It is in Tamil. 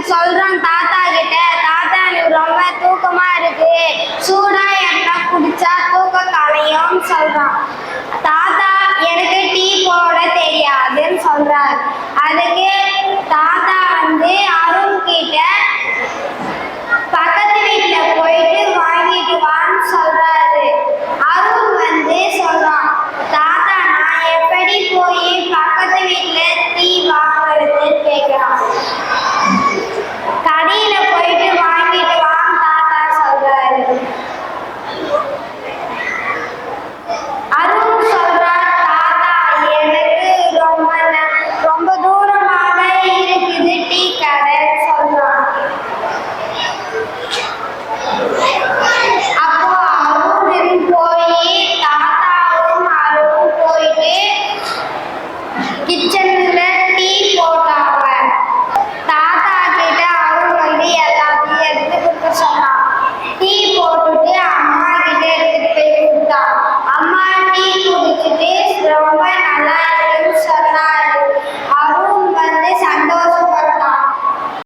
சொல்றான் தாத்தா கிட்ட, தாத்தா எனக்கு ரொம்ப தூக்கமா இருக்கு, சூடா என்ன குடிச்சா தூக்கம் கலையும்னு சொல்றான். தாத்தா எனக்கு டீ போட தெரியாதுன்னு சொல்றாரு. அதுக்கு தாத்தா